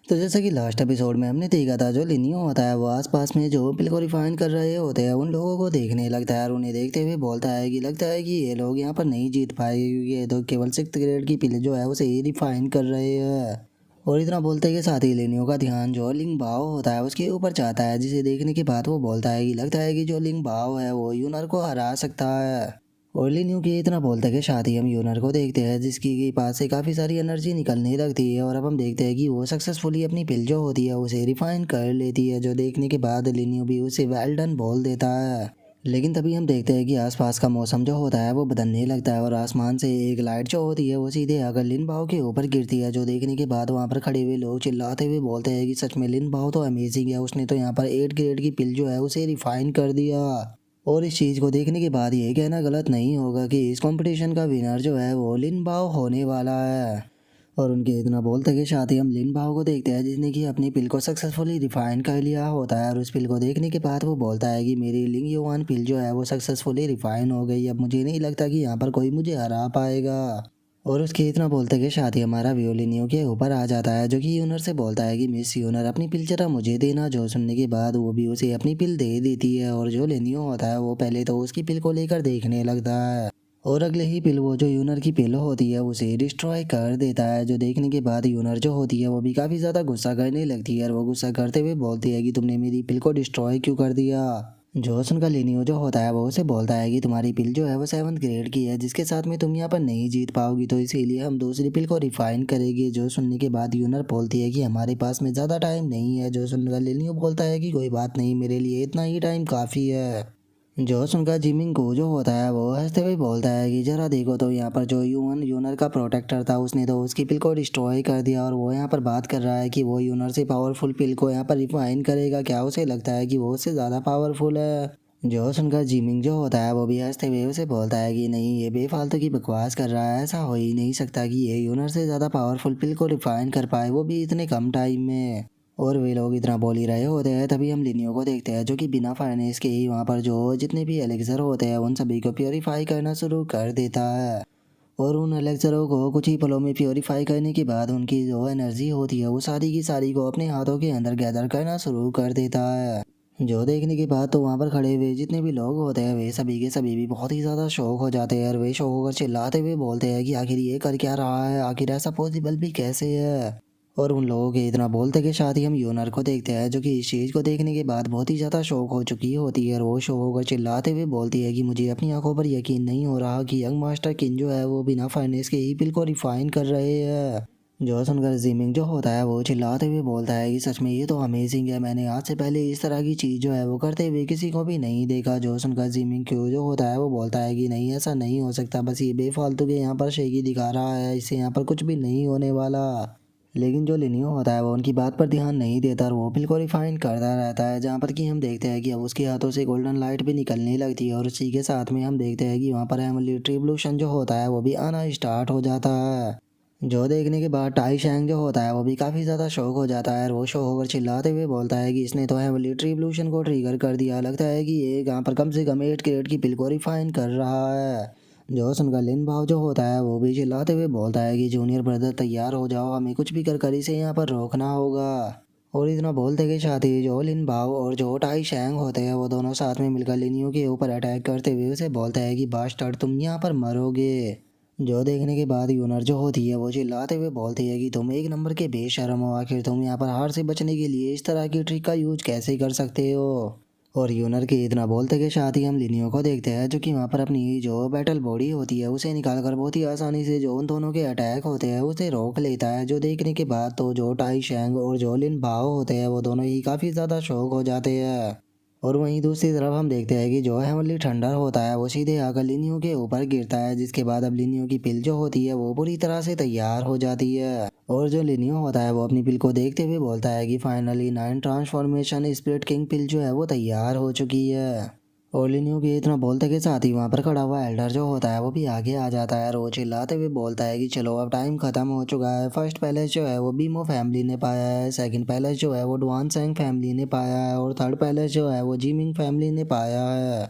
तो जैसा कि लास्ट एपिसोड में हमने देखा था, जो लिनियो होता है वो आसपास में जो पिल को रिफाइन कर रहे होते हैं उन लोगों को देखने लगता है और उन्हें देखते हुए बोलता है कि लगता है कि ये लोग यहाँ पर नहीं जीत पाएंगे क्योंकि ये तो केवल 6th ग्रेड की पिल जो है उसे ही रिफाइन कर रहे हैं। और इतना बोलते के साथ ही लिनियो का ध्यान जो लिंग बाओ होता है उसके ऊपर जाता है, जिसे देखने के बाद वो बोलता है कि लगता है कि जो लिंग बाओ है वो यूनर को हरा सकता है। और लिन्यू की इतना बोलते के साथ ही हम यूनर को देखते हैं, जिसकी के पास से काफ़ी सारी एनर्जी निकलने लगती है और अब हम देखते हैं कि वो सक्सेसफुली अपनी पिल जो होती है उसे रिफाइन कर लेती है, जो देखने के बाद लिन्यू भी उसे वेल डन बोल देता है। लेकिन तभी हम देखते हैं कि आसपास का मौसम जो होता है वो बदलने लगता है और आसमान से एक लाइट जो होती है वो सीधे आकर लिन बाओ के ऊपर गिरती है, जो देखने के बाद वहाँ पर खड़े हुए लोग चिल्लाते हुए बोलते हैं कि सच में लिन बाओ तो अमेजिंग है, उसने तो यहाँ पर 8 ग्रेड की पिल जो है उसे रिफाइन कर दिया। और इस चीज़ को देखने के बाद ये कहना गलत नहीं होगा कि इस कंपटीशन का विनर जो है वो लिन बाओ होने वाला है। और उनके इतना बोलते के साथ ही हम लिन बाओ को देखते हैं, जिसने कि अपनी पिल को सक्सेसफुली रिफाइन कर लिया होता है और उस पिल को देखने के बाद वो बोलता है कि मेरी लिंग युवान पिल जो है वो सक्सेसफुली रिफाइन हो गई, अब मुझे नहीं लगता कि यहाँ पर कोई मुझे हरा पाएगा। और उसके इतना बोलते के साथ ही हमारा वियोलिनियो के ऊपर आ जाता है, जो कि यूनर से बोलता है कि मिस यूनर अपनी पिल जरा मुझे देना, जो सुनने के बाद वो भी उसे अपनी पिल दे देती है। और जो लेनियो होता है वो पहले तो उसकी पिल को लेकर देखने लगता है और अगले ही पिल वो जो यूनर की पिल होती है उसे डिस्ट्रॉय कर देता है, जो देखने के बाद यूनर जो होती है वो भी काफ़ी ज़्यादा गुस्सा करने लगती है और वो गुस्सा करते हुए बोलती है कि तुमने मेरी पिल को डिस्ट्रॉय क्यों कर दिया। जो सुनकर लिनियो जो होता है वो उसे बोलता है कि तुम्हारी पिल जो है वो 7th ग्रेड की है, जिसके साथ में तुम यहाँ पर नहीं जीत पाओगी, तो इसीलिए हम दूसरी पिल को रिफाइन करेंगे। जो सुनने के बाद यूनर बोलती है कि हमारे पास में ज़्यादा टाइम नहीं है। जो सुनकर लिनियो बोलता है कि कोई बात नहीं, मेरे लिए इतना ही टाइम काफ़ी है। जो सुनकर जिमिंग को जो होता है वो हंसते हुए बोलता है कि जरा देखो तो यहाँ पर जो यूनर का प्रोटेक्टर था उसने तो उसकी पिल को डिस्ट्रॉय कर दिया और वो यहाँ पर बात कर रहा है कि वो यूनर से पावरफुल पिल को यहाँ पर रिफाइन करेगा। क्या उसे लगता है कि वो उससे ज़्यादा पावरफुल है? जो सुनकर जिमिंग जो होता है वो भी हंसते हुए उसे बोलता है कि नहीं, ये बेफालतू की बकवास कर रहा है, ऐसा हो ही नहीं सकता कि ये यूनर से ज़्यादा पावरफुल पिल को रिफाइन कर पाए, वो भी इतने कम टाइम में। और वे लोग इतना बोल ही रहे होते हैं तभी हम लिनियो को देखते हैं, जो कि बिना फाइनेंस के ही वहाँ पर जो जितने भी एलेक्सर होते हैं उन सभी को प्योरीफाई करना शुरू कर देता है। और उन एलेक्सरों को कुछ ही पलों में प्योरीफाई करने के बाद उनकी जो एनर्जी होती है वो सारी की सारी को अपने हाथों के अंदर गैदर करना शुरू कर देता है। जो देखने के बाद तो वहाँ पर खड़े हुए जितने भी लोग होते हैं वे सभी के सभी भी बहुत ही ज़्यादा शौक हो जाते हैं और वे शौक होकर चिल्लाते हुए बोलते हैं कि आखिर ये कर क्या रहा है, आखिर ऐसा पॉसिबल भी कैसे है। और उन लोगों के इतना बोलते के साथ ही हम यूनर को देखते हैं, जो कि इस चीज़ को देखने के बाद बहुत ही ज़्यादा शौक हो चुकी होती है और वो शौक होकर चिल्लाते हुए बोलती है कि मुझे अपनी आंखों पर यकीन नहीं हो रहा कि यंग मास्टर किन जो है वो बिना फाइनेंस के ही पिल को रिफाइन कर रहे हैं। जो सुनकर जिमिंग जो होता है वो चिल्लाते हुए बोलता है कि सच में ये तो अमेजिंग है, मैंने आज से पहले इस तरह की चीज़ जो है वो करते हुए किसी को भी नहीं देखा। जो सुनकर जिमिंग क्यों जो होता है वो बोलता है कि नहीं, ऐसा नहीं हो सकता, बस ये बेफालतू के यहाँ पर शेकी दिखा रहा है, इससे यहाँ पर कुछ भी नहीं होने वाला। लेकिन जो लिनियो होता है वो उनकी बात पर ध्यान नहीं देता और वो पिल को रिफाइन करता रहता है, जहाँ पर कि हम देखते हैं कि अब उसके हाथों से गोल्डन लाइट भी निकलने लगती है और उसी के साथ में हम देखते हैं कि वहाँ पर एमिली ट्रिब्यूशन जो होता है वो भी आना स्टार्ट हो जाता है। जो देखने के बाद टाई शैंग जो होता है वो भी काफ़ी ज़्यादा शौक हो जाता है और वो शो होकर चिल्लाते हुए बोलता है कि इसने तो एमिली ट्रिब्यूशन को ट्रिगर कर दिया, लगता है कि ये यहाँ पर कम से कम 8 ग्रेड की पिल को रिफाइन कर रहा है। जो सुनकर लिन भाव जो होता है वो भी चिल्लाते हुए बोलता है कि जूनियर ब्रदर तैयार हो जाओ, हमें कुछ भी कर इसे यहाँ पर रोकना होगा। और इतना बोलते के साथ ही जो लिन भाव और जो टाई शैंग होते हैं वो दोनों साथ में मिलकर लिनियो के ऊपर अटैक करते हुए उसे बोलता है कि बास्टर्ड, तुम यहाँ पर मरोगे। जो देखने के बाद यूनर जो होती है वो चिल्लाते हुए बोलती है कि तुम एक नंबर के बेशर्म हो, आखिर तुम यहाँ पर हार से बचने के लिए इस तरह की ट्रिक का यूज कैसे कर सकते हो। और यूनर के इतना बोलते के साथ ही हम लिनियो को देखते हैं, जो कि वहाँ पर अपनी जो बैटल बॉडी होती है उसे निकाल कर बहुत ही आसानी से जो उन दोनों के अटैक होते हैं उसे रोक लेता है। जो देखने के बाद तो जो टाई शैंग और जो लिन बाओ होते हैं वो दोनों ही काफ़ी ज़्यादा शौक हो जाते हैं। और वहीं दूसरी तरफ हम देखते हैं कि जो हेवनली थंडर होता है वो सीधे आकर लिनियो के ऊपर गिरता है, जिसके बाद अब लिनियो की पिल जो होती है वो पूरी तरह से तैयार हो जाती है। और जो लिनियो होता है वो अपनी पिल को देखते हुए बोलता है कि फाइनली 9 ट्रांसफॉर्मेशन स्पिरिट किंग पिल जो है वो तैयार हो चुकी है। और लिनियो के इतना बोलते के साथ ही वहाँ पर खड़ा हुआ एल्डर जो होता है वो भी आगे आ जाता है और वो चिल्लाते हुए बोलता है कि चलो अब टाइम खत्म हो चुका है। फर्स्ट पैलेस जो है वो बीमो फैमिली ने पाया है, सेकंड पैलेस जो है वो डुआन सैंग फैमिली ने पाया है और थर्ड पैलेस जो है वो जीमिंग फैमिली ने पाया है।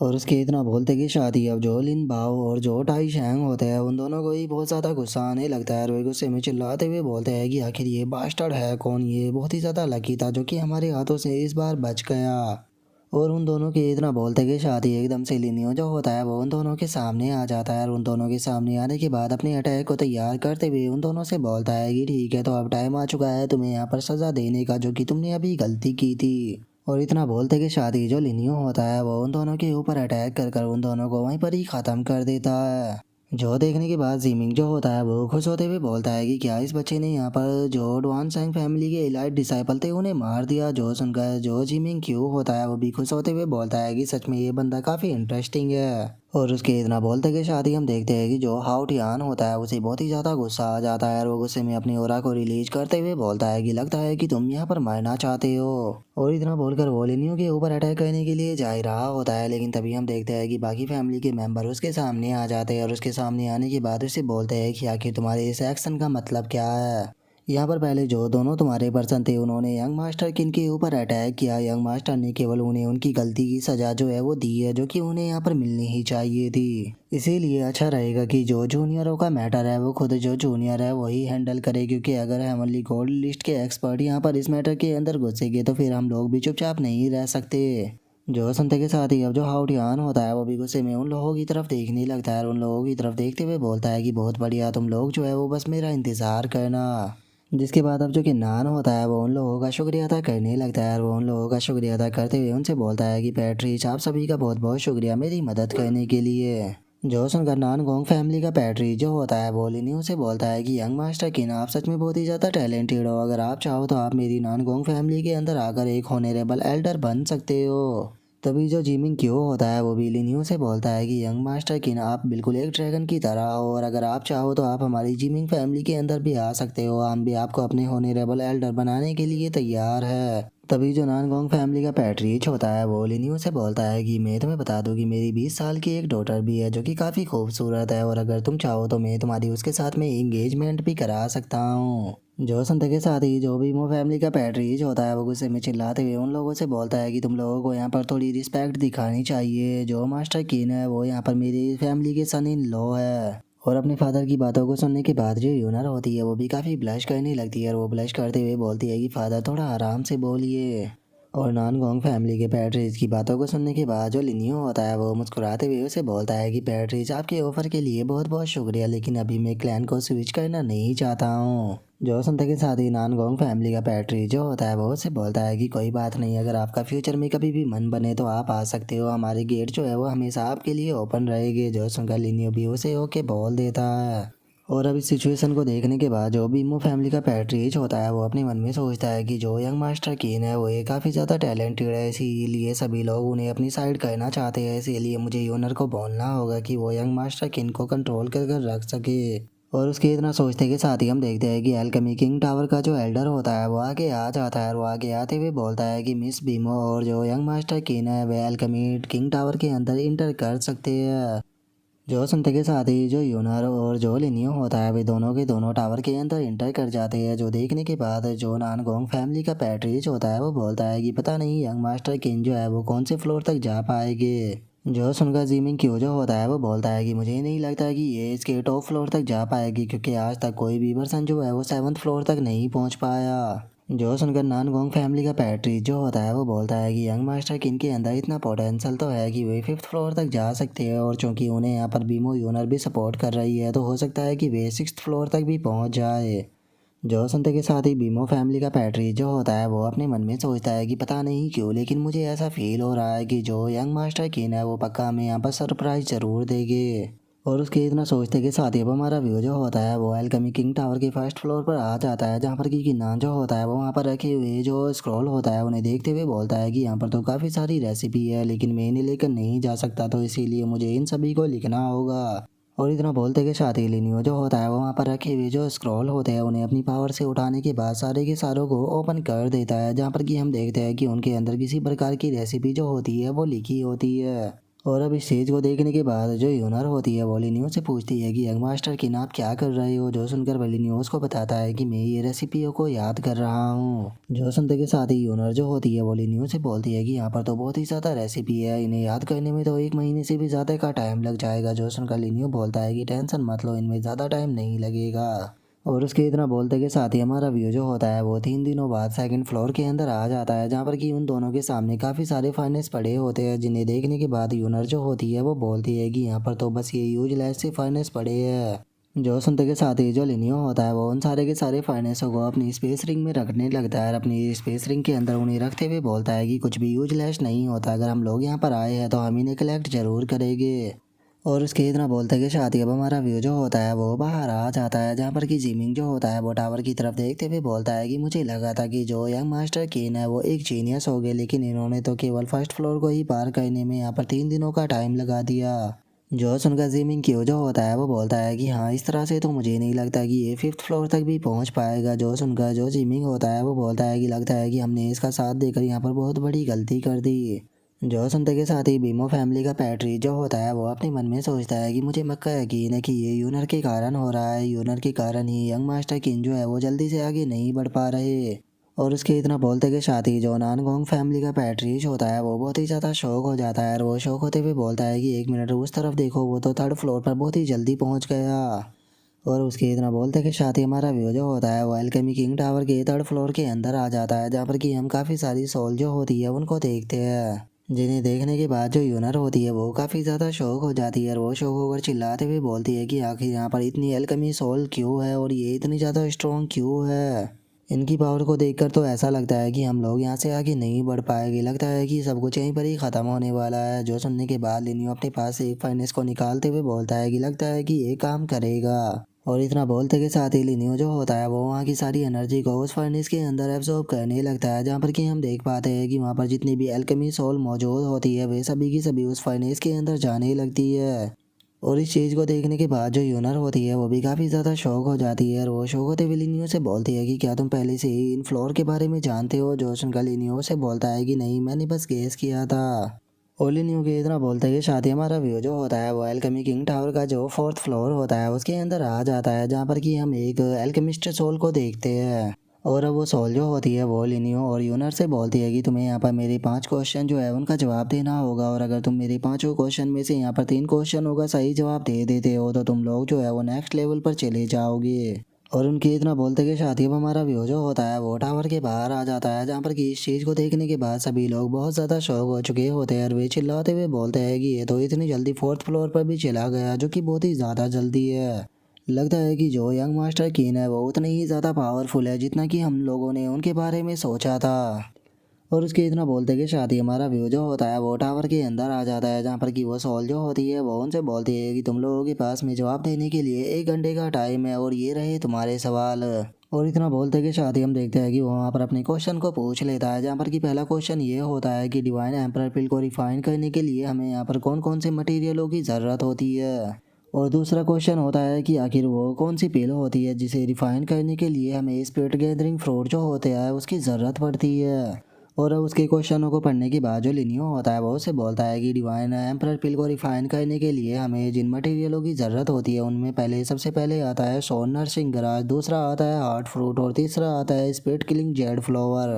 और उसके इतना बोलते कि शादी अब जो लिन बाओ और जो टाई शैंग होते हैं उन दोनों को ही बहुत ज़्यादा गुस्सा आने लगता है और वे गुस्से में चिल्लाते हुए बोलते हैं कि आखिर ये बास्टर्ड है कौन, ये बहुत ही ज़्यादा लकी था जो कि हमारे हाथों से इस बार बच गया। और उन दोनों के इतना बोलते कि शादी एकदम से लिनियो जो होता है वो उन दोनों के सामने आ जाता है और उन दोनों के सामने आने के बाद अपने अटैक को तैयार करते हुए उन दोनों से बोलता है कि ठीक है, तो अब टाइम आ चुका है तुम्हें यहाँ पर सज़ा देने का जो कि तुमने अभी गलती की थी। और इतना बोलते कि शादी जो लिनियो होता है वो उन दोनों के ऊपर अटैक कर कर उन दोनों को वहीं पर ही ख़त्म कर देता है। जो देखने के बाद जीमिंग जो होता है वो खुश होते हुए बोलता है कि क्या इस बच्चे ने यहाँ पर जो डुआन सैंग फैमिली के इलाइट डिसाइपल थे उन्हें मार दिया। जो सुनकर जो जीमिंग क्यों होता है वो भी खुश होते हुए बोलता है कि सच में ये बंदा काफ़ी इंटरेस्टिंग है। और उसके इतना बोलते कि शादी हम देखते हैं कि जो हाउ टियान होता है उसे बहुत ही ज़्यादा गुस्सा आ जाता है और वो गुस्से में अपनी ओरा को रिलीज करते हुए बोलता है कि लगता है कि तुम यहाँ पर मरना चाहते हो। और इतना बोलकर वो लिनियो के ऊपर अटैक करने के लिए जा ही रहा होता है, लेकिन तभी हम देखते हैं कि बाकी फैमिली के मेंबर उसके सामने आ जाते हैं और उसके सामने आने के बाद उसे बोलते हैं कि आखिर तुम्हारे इस एक्शन का मतलब क्या है। यहाँ पर पहले जो दोनों तुम्हारे पर्सन थे उन्होंने यंग मास्टर किन के ऊपर अटैक किया। यंग मास्टर ने केवल उन्हें उनकी गलती की सजा जो है वो दी है जो कि उन्हें यहाँ पर मिलनी ही चाहिए थी। इसीलिए अच्छा रहेगा कि जो जूनियरों का मैटर है वो खुद जो जूनियर है वही हैंडल करे, क्योंकि अगर हेवनली गोल्ड लिस्ट के एक्सपर्ट यहाँ पर इस मैटर के अंदर घुसेंगे तो फिर हम लोग भी चुपचाप नहीं रह सकते। जो सुनते के साथ ही अब जो हाउटियान होता है वो भी गुस्से में उन लोगों की तरफ देखने लगता है और उन लोगों की तरफ देखते हुए बोलता है कि बहुत बढ़िया, तुम लोग जो है वो बस मेरा इंतज़ार करना। जिसके बाद अब जो कि नान होता है वो उन लोगों का शुक्रिया अदा करने लगता है और वो उन लोगों का शुक्रिया अदा करते हुए उनसे बोलता है कि पैट्रिच, आप सभी का बहुत बहुत शुक्रिया मेरी मदद करने के लिए। जो सुनकर नान गोंग फैमिली का पैट्रिच जो होता है वो लिनियो से बोलता है कि यंग मास्टर किन, आप सच में बहुत ही ज़्यादा टैलेंटेड हो। अगर आप चाहो तो आप मेरी नान गोंग फैमिली के अंदर आकर एक होनेरेबल एल्डर बन सकते हो। तभी जो जिमिंग क्यों होता है वो भी लिनियो से बोलता है कि यंग मास्टर किन, आप बिल्कुल एक ड्रैगन की तरह हो और अगर आप चाहो तो आप हमारी जिमिंग फैमिली के अंदर भी आ सकते हो, हम भी आपको अपने होनेरेबल एल्डर बनाने के लिए तैयार है। तभी जो नानगोंग फैमिली का पैट्रिच होता है वो लिनियो से बोलता है कि मैं तुम्हें बता दूं कि मेरी 20 साल की एक डॉटर भी है जो कि काफ़ी खूबसूरत है और अगर तुम चाहो तो मैं तुम्हारी उसके साथ में एंगेजमेंट भी करा सकता हूँ। जो सुनते के साथ ही जो भी मो फैमिली का पैट्रिच होता है वो गुस्से में चिल्लाते हुए उन लोगों से बोलता है कि तुम लोगों को यहाँ पर थोड़ी रिस्पेक्ट दिखानी चाहिए। जो मास्टर कीन है वो यहाँ पर मेरी फैमिली के सन इन लॉ है। और अपने फादर की बातों को सुनने के बाद जो यूनर होती है वो भी काफ़ी ब्लश करने लगती है और वो ब्लश करते हुए बोलती है कि फादर थोड़ा आराम से बोलिए। और नानगोंग फैमिली के पैट्रिच की बातों को सुनने के बाद जो लिनियो होता है वो मुस्कुराते हुए उसे बोलता है कि पैट्रिच, आपके ऑफ़र के लिए बहुत बहुत शुक्रिया, लेकिन अभी मैं क्लैन को स्विच करना नहीं चाहता हूँ। जो सुनते के साथ ही नानगोंग फैमिली का पैट्रिच जो होता है वो उसे बोलता है कि कोई बात नहीं, अगर आपका फ्यूचर में कभी भी मन बने तो आप आ सकते हो, हमारे गेट जो है वो हमेशा आपके लिए ओपन रहेंगे। जो सुनकर लिनियो भी उसे ओके बोल देता है। और अब इस सिचुएशन को देखने के बाद जो बीमो फैमिली का पैट्रिच होता है वो अपने मन में सोचता है कि जो यंग मास्टर कीन है वो ये काफ़ी ज़्यादा टैलेंटेड है, इसीलिए सभी लोग उन्हें अपनी साइड करना चाहते हैं। इसीलिए मुझे यूनर को बोलना होगा कि वो यंग मास्टर किन को कंट्रोल कर कर रख सके। और उसके इतना सोचने के साथ ही हम देखते हैं कि एल्केमी किंग टावर का जो एल्डर होता है वो आगे आ जाता है और वो आगे आते हुए बोलता है कि मिस बीमो और जो यंग मास्टर किन है वे एल्केमी किंग टावर के अंदर इंटर कर सकते हैं। जो सुनते के साथ ही जो यूनर और जो लिनियो होता है वे दोनों के दोनों टावर के अंदर इंटर कर जाते हैं। जो देखने के बाद जो नानगोंग फैमिली का पैट्रिच होता है वो बोलता है कि पता नहीं यंग मास्टर किन जो है वो कौन से फ्लोर तक जा पाएंगे। जो सुनकर जीमिंग क्यों जो होता है वो बोलता है कि मुझे नहीं लगता कि ये इसके टॉप फ्लोर तक जा पाएगी, क्योंकि आज तक कोई भी पर्सन जो है वो 7th फ्लोर तक नहीं पहुंच पाया। जो सुनकर नानगोंग फैमिली का पैट्रिच जो होता है वो बोलता है कि यंग मास्टर किन के अंदर इतना पोटेंशियल तो है कि वे 5th फ्लोर तक जा सकते हैं और चूंकि उन्हें यहाँ पर बीमो यूनर भी सपोर्ट कर रही है तो हो सकता है कि वे 6th फ्लोर तक भी पहुँच जाए। जो सुनते के साथ ही बीमो फैमिली का पैट्रिच जो होता है वो अपने मन में सोचता है कि पता नहीं क्यों लेकिन मुझे ऐसा फील हो रहा है कि जो यंग मास्टर किन है वो पक्का हमें यहाँ पर सरप्राइज ज़रूर देंगे। और उसके इतना सोचते के साथ ही अब हमारा व्यू जो होता है वो एल्केमी किंग टावर के फर्स्ट फ्लोर पर आ जाता है, जहाँ पर कि किन्ना जो होता है वो वहाँ पर रखे हुए जो स्क्रॉल होता है उन्हें देखते हुए बोलता है कि यहाँ पर तो काफ़ी सारी रेसिपी है लेकिन मैं इन्हें लेकर नहीं जा सकता, तो इसीलिए मुझे इन सभी को लिखना होगा। और इतना बोलते के साथ ही लिनियो जो होता है वो वहाँ पर रखे हुए जो स्क्रॉल होते हैं उन्हें अपनी पावर से उठाने के बाद सारे के सारों को ओपन कर देता है, जहाँ पर कि हम देखते हैं कि उनके अंदर किसी प्रकार की रेसिपी जो होती है वो लिखी होती है। और अब इस चीज़ को देखने के बाद जो यूनर होती है वो लिनियो से पूछती है कि यंग मास्टर किन आप क्या कर रहे हो। जो सुनकर वो लिनियो उसको बताता है कि मैं ये रेसिपियों को याद कर रहा हूँ। जो सुनते के साथ ही यूनर जो होती है वो लिनियो से बोलती है कि यहाँ पर तो बहुत ही ज़्यादा रेसिपी है, इन्हें याद करने में तो 1 महीने से भी ज़्यादा का टाइम लग जाएगा। जो सुनकर लिनियो बोलता है कि टेंशन मत लो, इनमें ज़्यादा टाइम नहीं लगेगा। और उसके इतना बोलते के साथ ही हमारा व्यू जो होता है वो 3 दिनों बाद सेकंड फ्लोर के अंदर आ जाता है, जहाँ पर कि उन दोनों के सामने काफ़ी सारे फाइनेंस पड़े होते हैं, जिन्हें देखने के बाद यूनर जो होती है वो बोलती है कि यहाँ पर तो बस ये यूजलेस से फाइनेंस पड़े हैं। जो सुनते के साथ ही जो लिनियो होता है वो उन सारे के सारे फाइनेंसों को अपनी स्पेस रिंग में रखने लगता है और अपनी स्पेस रिंग के अंदर उन्हें रखते हुए बोलता है कि कुछ भी यूजलेस नहीं होता, अगर हम लोग यहाँ पर आए हैं तो हम इन्हें कलेक्ट जरूर करेंगे। और उसके इतना बोलते कि शादी अब हमारा व्यू जो होता है वो बाहर आ जाता है, जहाँ पर कि जिमिंग जो होता है वो टावर की तरफ देखते हुए बोलता है कि मुझे लगा था कि जो यंग मास्टर कीन है वो एक जीनियस हो गए, लेकिन इन्होंने तो केवल फर्स्ट फ्लोर को ही पार करने में यहाँ पर 3 दिनों का टाइम लगा दिया। जो सुनकर जिमिंग क्यों जो होता है वो बोलता है कि हाँ, इस तरह से तो मुझे नहीं लगता कि ये 5th फ्लोर तक भी पहुंच पाएगा। जो सुनकर जो जिमिंग होता है वो बोलता है कि लगता है कि हमने इसका साथ देकर यहाँ पर बहुत बड़ी गलती कर दी। जो सुनते के साथ ही बीमो फैमिली का पैट्री जो होता है वो अपने मन में सोचता है कि मुझे पक्का यकीन है कि ये यूनर के कारण हो रहा है, यूनर के कारण ही यंग मास्टर किन जो है वो जल्दी से आगे नहीं बढ़ पा रहे। और उसके इतना बोलते के साथ ही जो नानगोंग फैमिली का पैट्रीज होता है वो बहुत ही ज़्यादा शौक हो जाता है और वो शौक होते हुए बोलता है कि 1 मिनट उस तरफ देखो, वो तो 3rd फ्लोर पर बहुत ही जल्दी पहुंच गया। और उसके इतना बोलते के साथ ही हमारा व्यू जो होता है वो एल्केमी किंग टावर के 3rd फ्लोर के अंदर आ जाता है, जहाँ पर कि हम काफ़ी सारी सोल जो होती है उनको देखते हैं, जिन्हें देखने के बाद जो यूनर होती है वो काफ़ी ज़्यादा शौक हो जाती है और वो शौक होकर चिल्लाते हुए बोलती है कि आखिर यहाँ पर इतनी एल्केमी सोल क्यों है और ये इतनी ज़्यादा स्ट्रॉन्ग क्यों है। इनकी पावर को देखकर तो ऐसा लगता है कि हम लोग यहाँ से आगे नहीं बढ़ पाएंगे, लगता है कि सब कुछ यहीं पर ही ख़त्म होने वाला है। जो सुनने के बाद लिनियो अपने पास से एक फाइनेंस को निकालते हुए बोलता है कि लगता है कि ये काम करेगा। और इतना बोलते के साथ ही लिनियो जो होता है वो वहाँ की सारी एनर्जी को उस फर्नेस के अंदर एब्जॉर्ब करने लगता है, जहाँ पर कि हम देख पाते हैं कि वहाँ पर जितनी भी एल्केमी सोल मौजूद होती है वे सभी की सभी उस फर्नेस के अंदर जाने लगती है। और इस चीज़ को देखने के बाद जो यूनर होती है वो भी काफ़ी ज़्यादा शौक हो जाती है और वो शौक होते हुए लिनियो से बोलती है कि क्या तुम पहले से ही इन फ्लोर के बारे में जानते हो। जो सुनकर लिनियो से बोलता है कि नहीं, मैंने बस गेस किया था। और लिनियो के इतना बोलते हैं कि साथ ही हमारा व्यू जो होता है वो एल्केमी किंग टावर का जो 4th फ्लोर होता है उसके अंदर आ जाता है, जहाँ पर कि हम एक एल्केमिस्ट सोल को देखते हैं। और अब वो सोल जो होती है वो लिनियो और यूनर से बोलती है कि तुम्हें यहाँ पर मेरे 5 क्वेश्चन जो है उनका जवाब देना होगा, और अगर तुम मेरे 5 क्वेश्चन में से यहाँ पर 3 क्वेश्चन होगा सही जवाब दे देते हो तो तुम लोग जो है वो नेक्स्ट लेवल पर चले जाओगे। और उनके इतना बोलते के साथ ही अब हमारा व्यू जो होता है वो टावर के बाहर आ जाता है, जहाँ पर कि इस चीज़ को देखने के बाद सभी लोग बहुत ज़्यादा शौक हो चुके होते हैं और वे चिल्लाते हुए बोलते हैं कि ये तो इतनी जल्दी 4th फ्लोर पर भी चला गया, जो कि बहुत ही ज़्यादा जल्दी है। लगता है कि जो यंग मास्टर कीन है वो उतनी ही ज़्यादा पावरफुल है जितना कि हम लोगों ने उनके बारे में सोचा था। और उसके इतना बोलते के साथ ही हमारा व्यू जो होता है वो टावर के अंदर आ जाता है, जहाँ पर कि वो सोल जो होती है वो उनसे बोलती है कि तुम लोगों के पास में जवाब देने के लिए 1 घंटे का टाइम है और ये रहे तुम्हारे सवाल। और इतना बोलते के साथ ही हम देखते हैं कि वो वहाँ पर अपने क्वेश्चन को पूछ लेता है, जहाँ पर कि पहला क्वेश्चन ये होता है कि डिवाइन एम्परर पिल को रिफाइन करने के लिए हमें यहाँ पर कौन कौन से मटेरियलों की ज़रूरत होती है। और दूसरा क्वेश्चन होता है कि आखिर वो कौन सी पिल होती है जिसे रिफाइन करने के लिए हमें स्पिरिट गैदरिंग फ्रूट जो होते हैं उसकी ज़रूरत पड़ती है। और अब उसके क्वेश्चनों को पढ़ने के बाद जो लिनियो होता है वो उससे बोलता है कि डिवाइन एम्परर पिल को रिफाइन करने के लिए हमें जिन मटेरियलों की ज़रूरत होती है उनमें पहले सबसे पहले आता है सोन नर्सिंग ग्रास, दूसरा आता है हार्ट फ्रूट और तीसरा आता है स्पिरिट किलिंग जेड फ्लावर।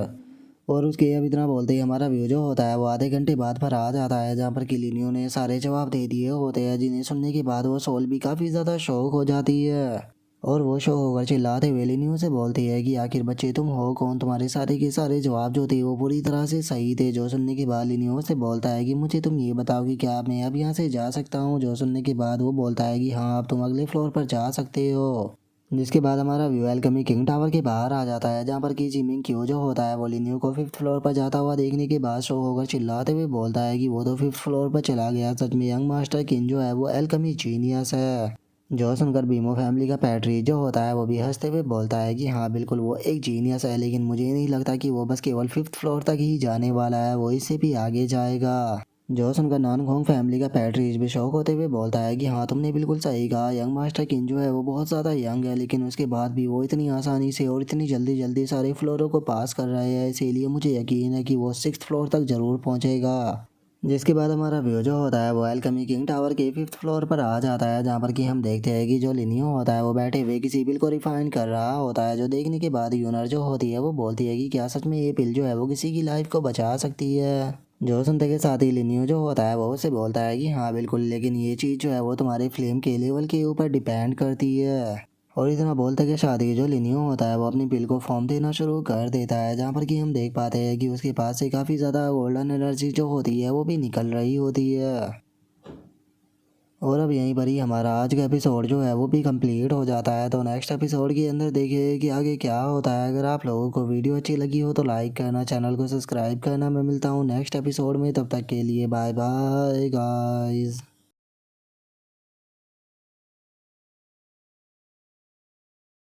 और उसके अब इतना बोलते ही हमारा व्यू जो होता है वो आधे घंटे बाद पर आ जाता है, जहाँ पर कि लिनियो ने सारे जवाब दे दिए होते हैं, जिन्हें सुनने के बाद वो सोल भी काफ़ी ज़्यादा शौक हो जाती है। और वो शौक होकर चिल्लाते हुए लिनियो से बोलती है कि आखिर बच्चे तुम हो कौन, तुम्हारे सारे के सारे जवाब जो थे वो पूरी तरह से सही थे। जो सुनने के बाद लिनियो से बोलता है कि मुझे तुम ये बताओ कि क्या मैं अब यहाँ से जा सकता हूँ। जो सुनने के बाद वो बोलता है कि हाँ, अब तुम अगले फ्लोर पर जा सकते हो। जिसके बाद हमारा व्यू एल्केमी किंग टावर के बाहर आ जाता है, जहाँ पर कि जिमिंग क्यू जो होता है वो लिनियो को 5th फ्लोर पर जाता हुआ देखने के बाद शो होकर चिल्लाते हुए बोलता है कि वो तो 5th फ्लोर पर चला गया, सच में यंग मास्टर किन जो है वो एल्केमी जीनियस है। जो सुनकर बीमो फैमिली का पैट्री जो होता है वो भी हंसते हुए बोलता है कि हाँ बिल्कुल वो एक जीनियस है, लेकिन मुझे नहीं लगता कि वो बस केवल 5th फ्लोर तक ही जाने वाला है, वो इससे भी आगे जाएगा। जो सुनकर नानगोंग फैमिली का पैट्रीज भी शौक होते हुए बोलता है कि हाँ, तुमने बिल्कुल सही कहा, यंग मास्टर किन जो है वो बहुत ज़्यादा यंग है, लेकिन उसके बाद भी वो इतनी आसानी से और इतनी जल्दी जल्दी सारे फ्लोरों को पास कर रहे हैं, इसीलिए मुझे यकीन है कि वो 6th फ्लोर तक ज़रूर पहुँचेगा। जिसके बाद हमारा व्यू जो होता है वो अल्केमी किंग टावर के 5th फ्लोर पर आ जाता है, जहाँ पर कि हम देखते हैं कि जो लिनियो होता है वो बैठे हुए किसी पिल को रिफाइन कर रहा होता है। जो देखने के बाद यूनर जो होती है वो बोलती है कि क्या सच में ये पिल जो है वो किसी की लाइफ को बचा सकती है। जो सुनते के साथ ही लिनियो जो होता है वो उससे बोलता है कि हाँ बिल्कुल, लेकिन ये चीज़ जो है वो तुम्हारे फ्लेम के लेवल के ऊपर डिपेंड करती है। और इतना बोलते कि शादी जो लिनियो होता है वो अपनी पिल को फॉर्म देना शुरू कर देता है, जहाँ पर कि हम देख पाते हैं कि उसके पास से काफ़ी ज़्यादा गोल्डन एनर्जी जो होती है वो भी निकल रही होती है। और अब यहीं पर ही हमारा आज का एपिसोड जो है वो भी कंप्लीट हो जाता है। तो नेक्स्ट एपिसोड के अंदर देखिए कि आगे क्या होता है। अगर आप लोगों को वीडियो अच्छी लगी हो तो लाइक करना, चैनल को सब्सक्राइब करना। मैं मिलता हूँ नेक्स्ट एपिसोड में, तब तक के लिए बाय बाय गाइस।